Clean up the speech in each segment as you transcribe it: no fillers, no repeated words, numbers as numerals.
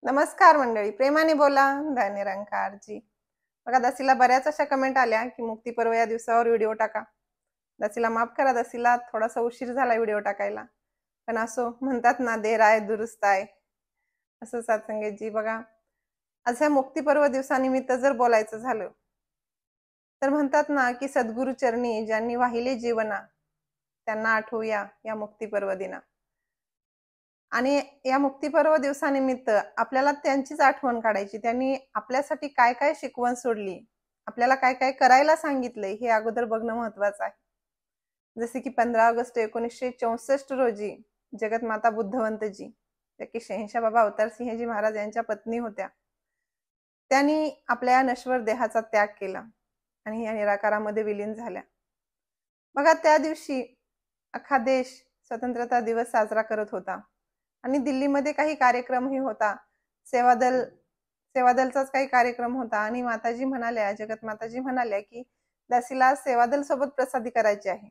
नमस्कार मंडळी, प्रेमाने बोला, धननिरंकारजी. बघा, दासीला बऱ्याच अशा कमेंट आल्या की मुक्तीपर्व या दिवसावर व्हिडिओ टाका. दासीला माफ करा, दासीला थोडासा उशीर झाला व्हिडिओ टाकायला, पण असो, म्हणतात ना, देर आहे दुरुस्त आहे. असं सत्संगीजी. बघा, आज ह्या मुक्तीपर्व दिवसानिमित्त जर बोलायचं झालं तर म्हणतात ना की सद्गुरु चरणी ज्यांनी वाहिले जीवना त्यांना आठवूया या मुक्तीपर्व दिना. आणि या मुक्तीपर्व दिवसानिमित्त आपल्याला त्यांचीच आठवण काढायची. त्यांनी आपल्यासाठी काय काय शिकवण सोडली, आपल्याला काय काय करायला सांगितलंय हे अगोदर बघणं महत्वाचं आहे. जसे की 15 ऑगस्ट 1964 रोजी जगतमाता बुद्धवंतजी, त्या की शहेनशाह बाबा अवतार सिंहजी महाराज यांच्या पत्नी होत्या, त्यांनी आपल्या नश्वर देहाचा त्याग केला आणि या निराकारामध्ये विलीन झाल्या. बघा, त्या दिवशी अख्खा देश स्वतंत्रता दिवस साजरा करत होता आणि दिल्लीमध्ये काही कार्यक्रमही होता. सेवादलचाच काही कार्यक्रम होता आणि माताजी म्हणाल्या, जगत माताजी म्हणाल्या की दासीला सेवादल सोबत प्रसादी करायची आहे.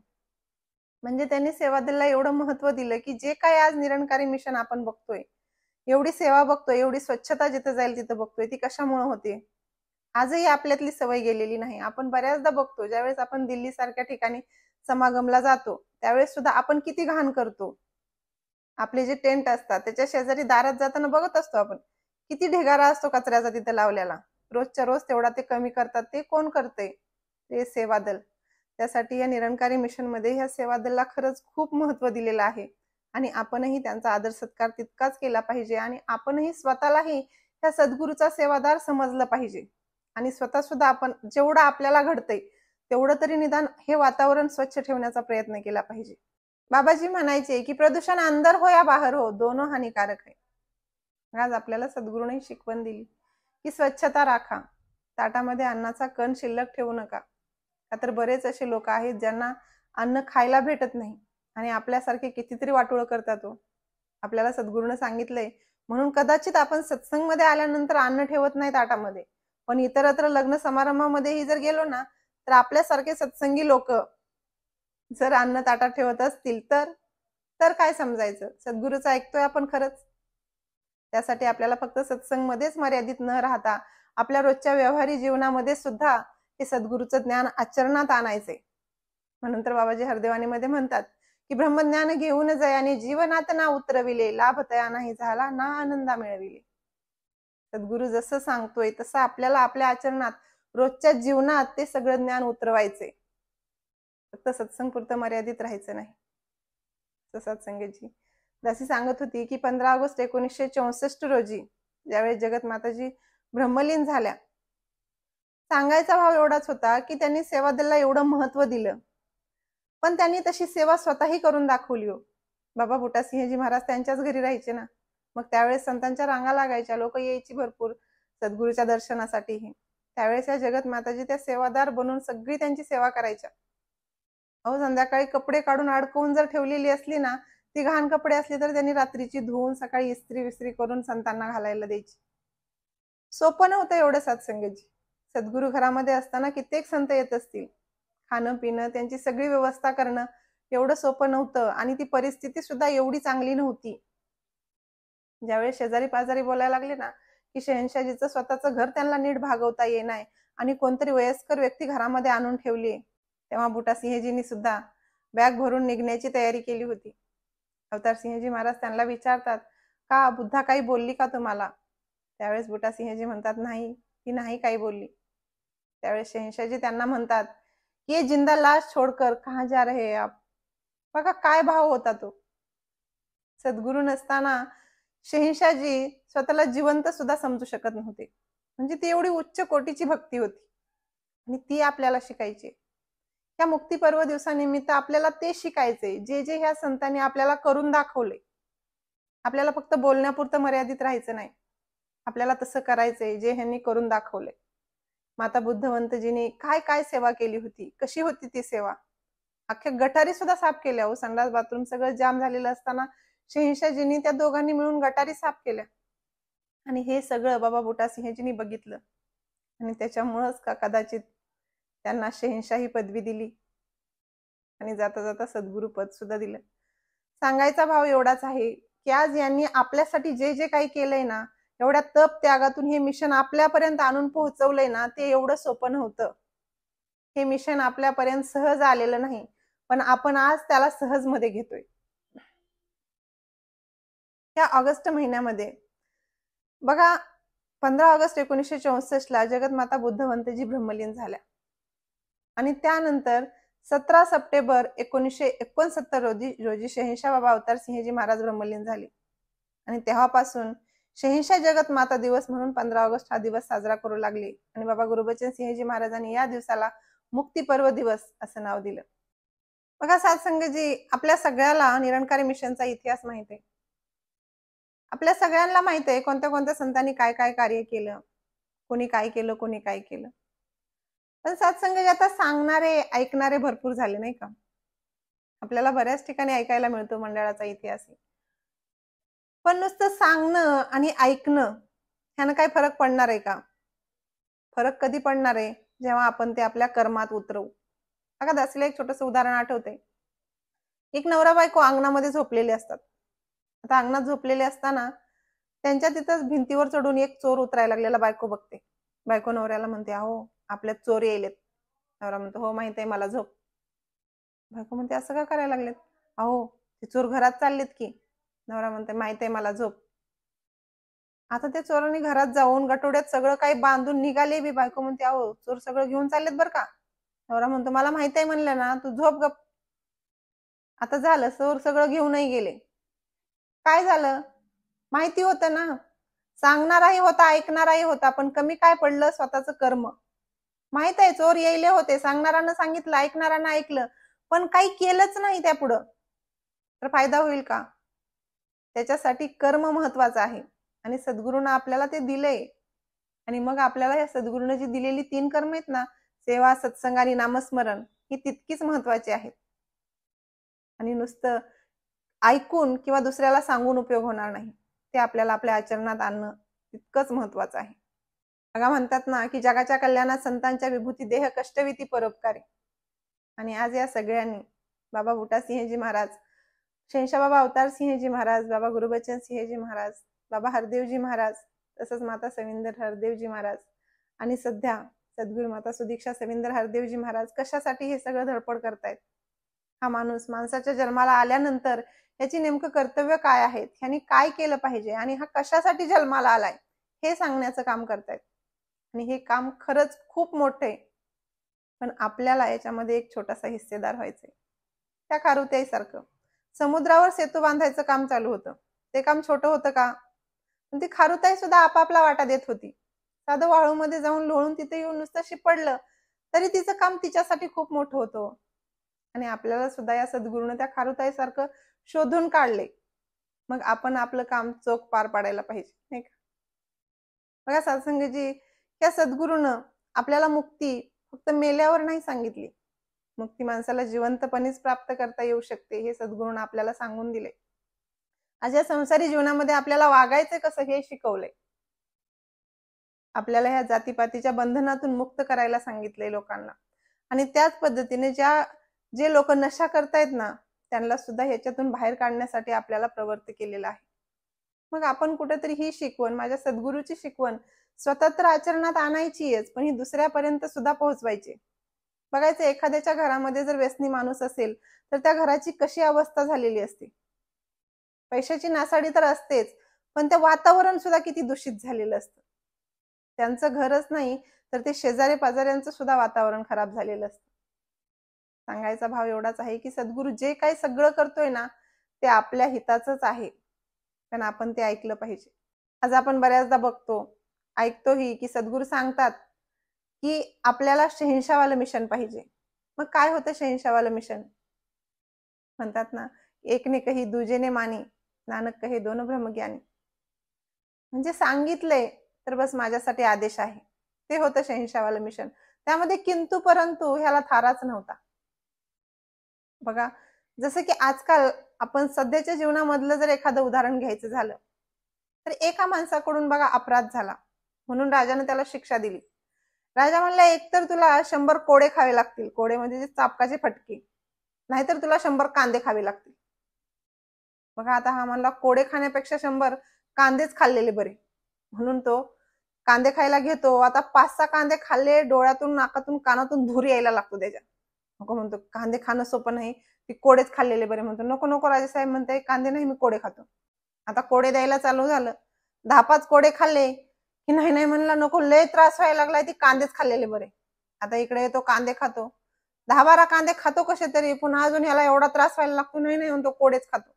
म्हणजे त्यांनी सेवादलला एवढं महत्व दिलं की जे काय आज निरंकारी मिशन आपण बघतोय, एवढी सेवा बघतोय, एवढी स्वच्छता जिथे जाईल तिथे बघतोय, ती कशामुळे होते? आजही आपल्यातली सवय गेलेली नाही. आपण बऱ्याचदा बघतो, ज्यावेळेस आपण दिल्ली सारख्या ठिकाणी समागमला जातो त्यावेळेस सुद्धा आपण किती घाण करतो. आपले जे टेंट असतात त्याच्या शेजारी दारात जाताना बघत असतो आपण किती ढिगारा असतो कचऱ्याचा तिथे लावलेला. रोजच्या रोज तेवढा ते कमी करतात. ते कोण करते? ते सेवादल. त्यासाठी या निरंकारी मिशन मध्ये ह्या सेवादलला खरंच खूप महत्व दिलेलं आहे आणि आपणही त्यांचा आदर सत्कार तितकाच केला पाहिजे आणि आपणही स्वतःलाही त्या सद्गुरूचा सेवादार समजलं पाहिजे आणि स्वतः सुद्धा आपण जेवढं आपल्याला घडतंय तेवढं तरी निदान हे वातावरण स्वच्छ ठेवण्याचा प्रयत्न केला पाहिजे. बाबाजी म्हणायचे की प्रदूषण अंदर हो या बाहेर हो, दोनों हानिकारक आहे. आज आपल्याला सद्गुरूने शिकवण दिली की स्वच्छता राखा, ताटामध्ये अन्नाचा कण शिल्लक ठेवू नका. का तर बरेच असे लोक आहेत ज्यांना अन्न खायला भेटत नाही आणि आपल्यासारखे कितीतरी वाटोळ करतात. तो आपल्याला सद्गुरूने सांगितलंय म्हणून कदाचित आपण सत्संगमध्ये आल्यानंतर अन्न ठेवत नाही ताटामध्ये, पण इतरत्र लग्न समारंभामध्येही जर गेलो ना तर आपल्यासारखे सत्संगी लोक जर अन्न ताटात ठेवत असतील तर काय समजायचं? सद्गुरूचं ऐकतोय आपण खरंच? त्यासाठी आपल्याला फक्त सत्संगमध्येच मर्यादित न राहता आपल्या रोजच्या व्यवहारी जीवनामध्ये सुद्धा हे सद्गुरूचं ज्ञान आचरणात आणायचे. म्हणून तर बाबाजी हरदेवानीमध्ये म्हणतात की ब्रह्मज्ञान घेऊन जयाने जीवनात ना उतरविले, लाभ तया नाही झाला ना आनंदा मिळविले. सद्गुरू जसं सांगतोय तसं आपल्याला आपल्या आचरणात रोजच्या जीवनात ते सगळं ज्ञान उतरवायचे. फक्त सत्संग पुरतं मर्यादित राहायचं नाही. सत्संगीजी दासी सांगत होती की 15 ऑगस्ट 1964 रोजी ज्यावेळेस जगत माताजी ब्रह्मलीन झाल्या, सांगायचा भाव एवढाच होता की त्यांनी सेवादलला एवढं महत्व दिलं, पण त्यांनी तशी सेवा स्वतःही करून दाखवली. हो, बाबा बुटासिंहजी महाराज त्यांच्याच घरी राहायचे ना, मग त्यावेळेस संतांच्या रांगा लागायच्या, लोक यायची भरपूर सद्गुरूच्या दर्शनासाठीही. त्यावेळेस या जगत माताजी त्या सेवादार बनून सगळी त्यांची सेवा करायच्या. अहो, संध्याकाळी कपडे काढून अडकवून जर ठेवलेली असली ना, ती घाण कपडे असली तर त्यांनी रात्रीची धुवून सकाळी इस्त्री विस्त्री करून संतांना घालायला द्यायची. सोपं नव्हतं एवढं सत्संगीजी. सद्गुरू घरामध्ये असताना कित्येक संत येत असतील, खाणं पिणं त्यांची सगळी व्यवस्था करणं एवढं सोपं नव्हतं आणि ती परिस्थिती सुद्धा एवढी चांगली नव्हती. ज्यावेळेस शेजारी पाजारी बोलायला लागले ना की शहनशाहजीचं स्वतःचं घर त्यांना नीट भागवता येणार आणि कोणतरी वयस्कर व्यक्ती घरामध्ये आणून ठेवली, तेव्हा बुटासिंहजींनी सुद्धा बॅग भरून निघण्याची तयारी केली होती. अवतार सिंहजी महाराज त्यांना विचारतात, का बुद्धा काही बोलली का तुम्हाला? त्यावेळेस बुटासिंहजी म्हणतात, नाही, ती नाही काही बोलली. त्यावेळेस शहनशाहजी त्यांना म्हणतात, ये जिंदा लाश छोडकर कहां जा रहे आप? बघा काय भाव होता तो. सद्गुरू नसताना शहनशाहजी स्वतःला जिवंत सुद्धा समजू शकत नव्हते. म्हणजे ती एवढी उच्च कोटीची भक्ती होती आणि ती आपल्याला शिकायची. या मुक्तीपर्व दिवसानिमित्त आपल्याला ते शिकायचे जे जे ह्या संतांनी आपल्याला करून दाखवले. आपल्याला फक्त बोलण्यापुरतं मर्यादित राहायचं नाही, आपल्याला तसं करायचंय जे ह्यांनी करून दाखवले. माता बुद्धवंतजींनी काय काय सेवा केली होती, कशी होती ती सेवा? अख्ख्या गटारी सुद्धा साफ केल्या. हो, संडास बाथरूम सगळं जाम झालेलं असताना शहनशाहजींनी त्या दोघांनी मिळून गटारी साफ केल्या आणि हे सगळं बाबा बुटासिंहजींनी बघितलं आणि त्याच्यामुळेच का कदाचित त्यांना शहनशाही पदवी दिली आणि जाता जाता सद्गुरू पद सुद्धा दिलं. सांगायचा भाव एवढाच आहे की आज यांनी आपल्यासाठी जे जे काही केलंय ना, एवढ्या तप त्यागातून हे मिशन आपल्यापर्यंत आणून पोहोचवलंय ना, ते एवढं सोपं नव्हतं. हे मिशन आपल्यापर्यंत सहज आलेलं नाही, पण आपण आज त्याला सहज मध्ये घेतोय. या ऑगस्ट महिन्यामध्ये बघा, 15 ऑगस्ट 1964 जगतमाता बुद्धवंतजी ब्रह्मलीन झाल्या आणि त्यानंतर 17 सप्टेंबर 1969 रोजी शहेनशाह बाबा अवतार सिंहजी महाराज ब्रह्मलीन झाले आणि तेव्हापासून शहेनशाह जगतमाता दिवस म्हणून 15 ऑगस्ट हा दिवस साजरा करू लागले आणि बाबा गुरुबचन सिंहजी महाराजांनी या दिवसाला मुक्ती पर्व दिवस असं नाव दिलं. बघा साधसंगजी, आपल्या सगळ्याला निरंकारी मिशनचा इतिहास माहित आहे. आपल्या सगळ्यांना माहित आहे कोणत्या कोणत्या संतांनी काय काय कार्य केलं, कोणी काय केलं, कोणी काय केलं. पण साधसंगजी, आता सांगणारे ऐकणारे भरपूर झाले नाही का. आपल्याला बऱ्याच ठिकाणी ऐकायला मिळतो मंडळाचा इतिहास. पण नुसतं सांगणं आणि ऐकणं ह्यानं काय फरक पडणार आहे का? फरक कधी पडणार आहे? जेव्हा आपण ते आपल्या कर्मात उतरवू. बघा, दासीला एक छोटंसं उदाहरण आठवते. एक नवरा बायको अंगणामध्ये झोपलेले असतात. आता अंगणात झोपलेले असताना त्यांच्या तिथंच भिंतीवर चढून एक चोर उतरायला लागलेला बायको बघते. बायको नवऱ्याला म्हणते, अहो आपल्यात चोर येलेत. नवरा म्हणतो, हो माहित आहे मला, झोप. बायको म्हणते, असं का करायला लागलेत? अहो ते चोर घरात चाललेत की. नवरा म्हणते, माहित आहे मला, झोप. आता त्या चोरांनी घरात जाऊन गटोड्यात सगळं काही बांधून निघाले बी. बायको म्हणते, अहो चोर सगळं घेऊन चाललेत बरं का. नवरा म्हणतो, मला माहित आहे म्हणलं ना, तू झोप गप. आता झालं, चोर सगळं घेऊनही गेले. काय झालं? माहिती होतं ना, सांगणाराही होता, ऐकणाराही होता, पण कमी काय पडलं? स्वतःचं कर्म. माहित आहे चोर यायले होते, सांगणाऱ्यांना सांगितलं, ऐकणाऱ्यांना ऐकलं, पण काही केलंच नाही त्यापुढं, तर फायदा होईल का? त्याच्यासाठी कर्म महत्वाचं आहे आणि सद्गुरूंना आपल्याला ते दिलंय. आणि मग आपल्याला या सद्गुरूंनी जी दिलेली 3 कर्म आहेत ना, सेवा, सत्संग आणि नामस्मरण, ही तितकीच महत्वाची आहेत. आणि नुसतं ऐकून किंवा दुसऱ्याला सांगून उपयोग होणार नाही. ते आपल्याला आपल्या आचरणात आणणं तितकंच महत्वाचं आहे. बघा, म्हणतात ना की जगाच्या कल्याणात संतांच्या विभूती देह कष्टविती परोपकारी. आणि आज या सगळ्यांनी बाबा बुटा सिंहजी महाराज, शहेनशाह बाबा अवतार सिंहजी महाराज, बाबा गुरुबचन सिंहजी महाराज, बाबा हरदेवजी महाराज, तसंच माता सविंदर हरदेवजी महाराज आणि सध्या सद्गुरू माता सुदीक्षा सविंदर हरदेवजी महाराज कशासाठी हे सगळं धडपड करतायत. हा माणूस माणसाच्या जन्माला आल्यानंतर याची नेमकं कर्तव्य काय आहेत, ह्यांनी काय केलं पाहिजे आणि हा कशासाठी जन्माला आलाय हे सांगण्याचं काम करतायत. आणि हे काम खरंच खूप मोठं आहे, पण आपल्याला याच्यामध्ये एक छोटासा हिस्सेदार व्हायचंय. त्या खारुताईसारखं समुद्रावर सेतू बांधायचं काम चालू होतं. ते काम छोटं होतं का? पण ती खारुताई सुद्धा आपापला वाटा देत होती. साधं वाळूमध्ये जाऊन लोळून तिथे येऊन नुसतं शिपडलं तरी तिचं काम तिच्यासाठी खूप मोठं होतं. आणि आपल्याला सुद्धा या सद्गुरूने त्या खारुताईसारखं शोधून काढले. मग आपण आपलं काम चोख पार पाडायला पाहिजे, नाही का. बघा साधसंगजी, या सद्गुरूनं आपल्याला मुक्ती फक्त मेल्यावर नाही सांगितली. मुक्ती माणसाला जिवंतपणेच प्राप्त करता येऊ शकते, हे सद्गुरूनं आपल्याला सांगून दिले. आज या संसारी जीवनामध्ये आपल्याला वागायचं कसं हे शिकवलंय. आपल्याला ह्या जातीपातीच्या बंधनातून मुक्त करायला सांगितलंय लोकांना. आणि त्याच पद्धतीने जे लोक नशा करतायत ना, त्यांना सुद्धा ह्याच्यातून बाहेर काढण्यासाठी आपल्याला प्रवृत्त केलेला आहे. मग आपण कुठेतरी ही शिकवण, माझ्या सद्गुरूची शिकवण स्वतः तर आचरणात आणायचीच, पण ही दुसऱ्यापर्यंत सुद्धा पोहोचवायची. बघायचं, एखाद्याच्या घरामध्ये जर व्यसनी माणूस असेल तर त्या घराची कशी अवस्था झालेली असते. पैशाची नासाडी तर असतेच, पण ते वातावरण सुद्धा किती दूषित झालेलं असतं. त्यांचं घरच नाही तर ते शेजारी पाजाऱ्यांचं सुद्धा वातावरण खराब झालेलं असतं. सांगायचा भाव एवढाच आहे की सद्गुरू जे काही सगळं करतोय ना, ते आपल्या हिताचंच आहे, पण आपण ते ऐकलं पाहिजे. आज आपण बऱ्याचदा बघतो, ऐकतोही की सद्गुरू सांगतात की आपल्याला शहेनशाहवालं मिशन पाहिजे. मग काय होतं शहेनशाहवालं मिशन? म्हणतात ना, एक ने कही दूजे ने मानी, नानक कहे दोन ब्रह्मज्ञानी. म्हणजे सांगितलंय तर बस माझ्यासाठी आदेश आहे. ते होतं शहेनशाहवालं मिशन. त्यामध्ये किंतु परंतु ह्याला थाराच नव्हता. बघा, जसं की आजकाल आपण सध्याच्या जीवनामधलं जर एखादं उदाहरण घ्यायचं झालं तर एका माणसाकडून बघा अपराध झाला म्हणून राजाने त्याला शिक्षा दिली. राजा म्हणला, एकतर तुला 100 कोडे खावे लागतील, कोडे म्हणजे जे चापकाचे फटके, नाहीतर तुला 100 कांदे खावे लागतील. बघा, आता हा म्हणला कोडे खाण्यापेक्षा 100 कांदेच खाल्लेले बरे. म्हणून तो कांदे खायला घेतो. आता 5-6 कांदे खाल्ले, डोळ्यातून, नाकातून, कानातून धूर यायला लागतो त्याच्या. नको म्हणतो, कांदे खाणं सोपं नाही, ती कोडेच खाल्लेले बरे. म्हणतो, नको नको राजेसाहेब म्हणते, कांदे नाही, मी कोडे खातो. आता कोडे द्यायला चालू झालं. 10-5 कोडे खाल्ले की नाही नाही म्हणला, नको, लय त्रास व्हायला लागलाय, ती कांदेच खाल्लेले बरे. आता इकडे येतो, कांदे खातो. 10-12 कांदे खातो कसे तरी, पुन्हा अजून ह्याला एवढा त्रास व्हायला लागतो, नाही नाही म्हणतो, कोडेच खातो.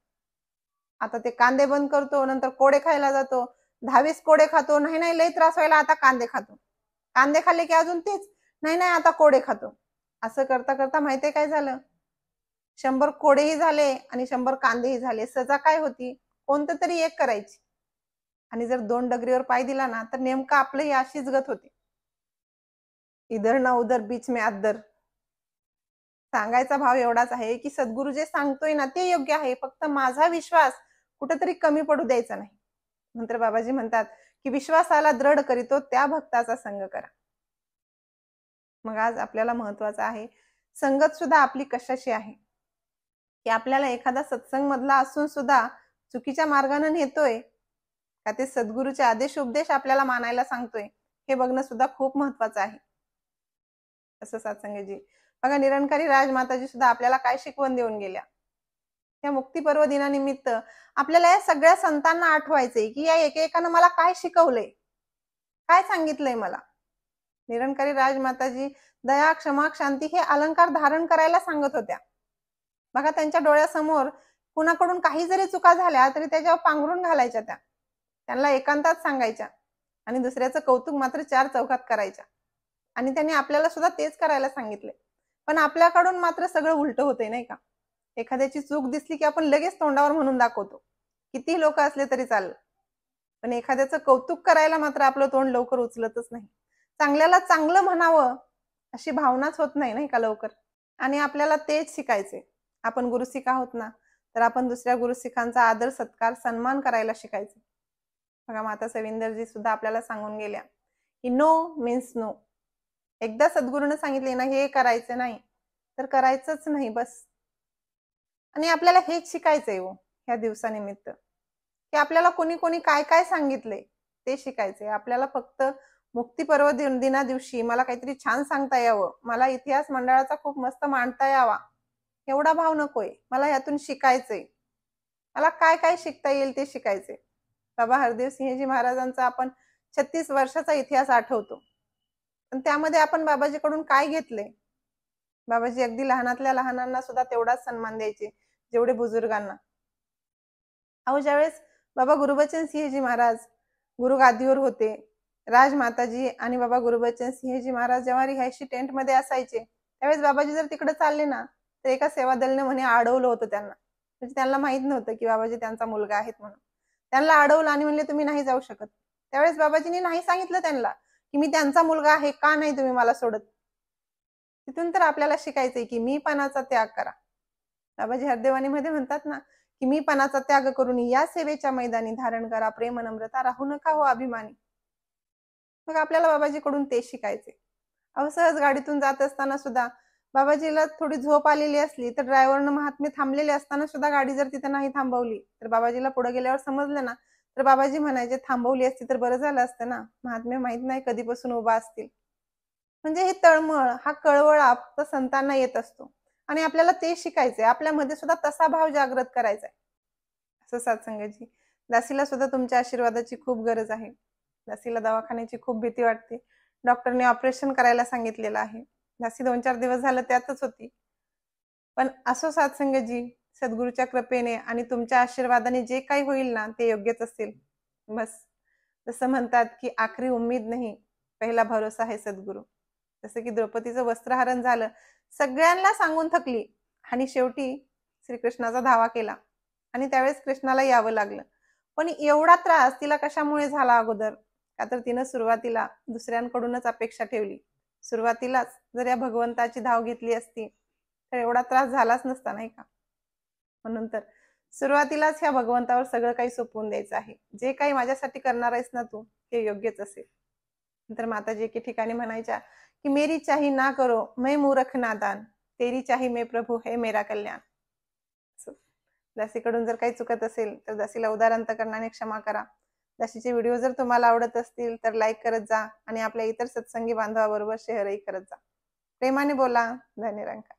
आता ते कांदे बंद करतो, नंतर कोडे खायला जातो. 10-20 कोडे खातो, नाही नाही लय त्रास व्हायला, आता कांदे खातो. कांदे खाल्ले की अजून तेच, नाही नाही आता कोडे खातो. असं करता करता माहितीये काय झालं, 100 कोडेही झाले आणि 100 कांदेही झाले. सजा काय होती, कोणतं तरी एक करायची. आणि जर 2 डगरीवर पाय दिला ना, तर नेमकं आपलंही अशीच गत होती. इधर ना उधर बीच में अद्दर. सांगायचा भाव एवढाच आहे की सद्गुरु जे सांगतोय ना ते योग्य आहे, फक्त माझा विश्वास कुठेतरी कमी पडू द्यायचा नाही. नंतर बाबाजी म्हणतात की विश्वासाला दृढ करीतो त्या भक्ताचा संग करा. मग आज आपल्याला महत्वाचं आहे, संगत सुद्धा आपली कशाशी आहे, की आपल्याला एखादा सत्संग मधला असून सुद्धा चुकीच्या मार्गाने नेतोय का ते सद्गुरूचे आदेश उपदेश आपल्याला मानायला सांगतोय, हे बघणं सुद्धा खूप महत्वाचं आहे. असं सत्संगजी बघा, निरंकारी राजमाताजी सुद्धा आपल्याला काय शिकवण देऊन गेल्या. या मुक्तीपर्व दिनानिमित्त आपल्याला या सगळ्या संतांना आठवायचंय की या एकेकानं मला काय शिकवलंय, काय सांगितलंय मला. निरंकारी राजमाताजी दया, क्षमा, शांती हे अलंकार धारण करायला सांगत होत्या. बघा, त्यांच्या डोळ्यासमोर कुणाकडून काही जरी चुका झाल्या तरी त्याच्यावर पांघरून घालायच्या, त्यांना एकांतात सांगायच्या आणि दुसऱ्याचं कौतुक मात्र 4 चौकात करायच्या. आणि त्यांनी आपल्याला सुद्धा तेच करायला सांगितले. पण आपल्याकडून मात्र सगळं उलट होतंय, नाही का. एखाद्याची चूक दिसली की आपण लगेच तोंडावर म्हणून दाखवतो, किती लोक असले तरी चाललं. पण एखाद्याचं कौतुक करायला मात्र आपलं तोंड लवकर उचलतच नाही. चांगल्याला चांगलं म्हणावं अशी भावनाच होत नाही, नाही का लवकर. आणि आपल्याला तेच शिकायचे. आपण गुरुसिख आहोत ना, तर आपण दुसऱ्या गुरुसिखांचा आदर, सत्कार, सन्मान करायला शिकायचे. बघा, माता सविंदरजी सुद्धा आपल्याला सांगून गेल्या की नो मीन्स नो. एकदा सद्गुरूने सांगितले ना हे करायचं नाही, तर करायचंच नाही बस. आणि आपल्याला हेच शिकायचंय हो ह्या दिवसानिमित्त, की आपल्याला कोणी कोणी काय काय सांगितले ते शिकायचंय. आपल्याला फक्त मुक्तीपर्व दिना दिवशी मला काहीतरी छान सांगता यावं, मला इतिहास मंडळाचा खूप मस्त मांडता यावा, एवढा भाव नकोय. मला यातून शिकायचंय, मला काय काय शिकता येईल ते शिकायचंय. बाबा हरदेव सिंहजी महाराजांचा आपण 36 वर्षाचा इतिहास आठवतो, पण त्यामध्ये आपण बाबाजीकडून काय घेतले. बाबाजी अगदी लहानातल्या लहानांना सुद्धा तेवढाच सन्मान द्यायचे जेवढे बुजुर्गांना. अहो, ज्यावेळेस बाबा गुरुबचन सिंहजी महाराज गुरुगादीवर होते, राजमाताजी आणि बाबा गुरुबचन सिंहजी महाराज जेव्हा रिहायशी टेंट मध्ये असायचे, त्यावेळेस बाबाजी जर तिकडे चालले ना, तर एका सेवा दलने म्हणे अडवलं होतं त्यांना. म्हणजे त्यांना माहित नव्हतं की बाबाजी त्यांचा मुलगा आहेत म्हणून. त्यांना अडवलं आणि म्हणले तुम्ही नाही जाऊ शकत. त्यावेळेस बाबाजींनी नाही सांगितलं त्यांना की मी त्यांचा मुलगा आहे, का नाही तुम्ही मला सोडत. तिथून तर आपल्याला शिकायचंय की मी पणाचा त्याग करा. बाबाजी हरदेवानी मध्ये म्हणतात ना की मी पणाचा त्याग करून या सेवेच्या मैदानी धारण करा प्रेम नम्रता, राहू नका हो अभिमानी. मग आपल्याला बाबाजीकडून ते शिकायचे. अहो, सहज गाडीतून जात असताना सुद्धा बाबाजीला थोडी झोप आलेली असली तर ड्रायव्हरनं महात्मे थांबलेले असताना सुद्धा गाडी जर तिथे नाही थांबवली तर बाबाजीला पुढे गेल्यावर समजलं ना, तर बाबाजी म्हणायचे थांबवली असती तर बरं झालं असतं ना, महात्मे माहित नाही कधीपासून उभा असतील. म्हणजे हे तळमळ, हा कळवळा संतांना येत असतो आणि आपल्याला ते शिकायचंय. आपल्यामध्ये सुद्धा तसा भाव जागृत करायचा आहे. असं सत्संगजी, दासीला सुद्धा तुमच्या आशीर्वादाची खूप गरज आहे. दासीला दवाखान्याची खूप भीती वाटते. डॉक्टरने ऑपरेशन करायला सांगितलेलं आहे. दासी 2-4 दिवस झालं त्यातच होती. पण असो सत्संगजी, सद्गुरूच्या कृपेने आणि तुमच्या आशीर्वादाने जे काही होईल ना ते योग्यच असेल. बस, जसं म्हणतात की आखरी उम्मीद नाही, पहिला भरोसा आहे सद्गुरू. जसं की द्रौपदीचं वस्त्रहरण झालं, सगळ्यांना सांगून थकली आणि शेवटी श्रीकृष्णाचा धावा केला आणि त्यावेळेस कृष्णाला यावं लागलं. पण एवढा त्रास तिला कशामुळे झाला अगोदर, का तर तिनं सुरुवातीला दुसऱ्यांकडूनच अपेक्षा ठेवली. सुरुवातीलाच जर या भगवंताची धाव घेतली असती तर एवढा त्रास झालाच नसता, नाही का. म्हणून तर सुरुवातीलाच ह्या भगवंतावर सगळं काही सोपवून द्यायचं आहे. जे काही माझ्यासाठी करणार आहेस ना तू, ते योग्यच असेल. नंतर माताजी एके ठिकाणी म्हणायच्या की मेरी चाही ना करो मैं मूर्ख नादान, तेरी चाही मैं प्रभू है मेरा कल्याण. दासीकडून जर काही चुकत असेल तर दासीला उदार अंतकरणाने क्षमा करा. दासीचे व्हिडिओ जर तुम्हाला आवडत असतील तर लाईक करत जा आणि आपल्या इतर सत्संगी बांधवाबरोबर शेअरही करत जा. प्रेमाने बोला. धन्य निरंकार.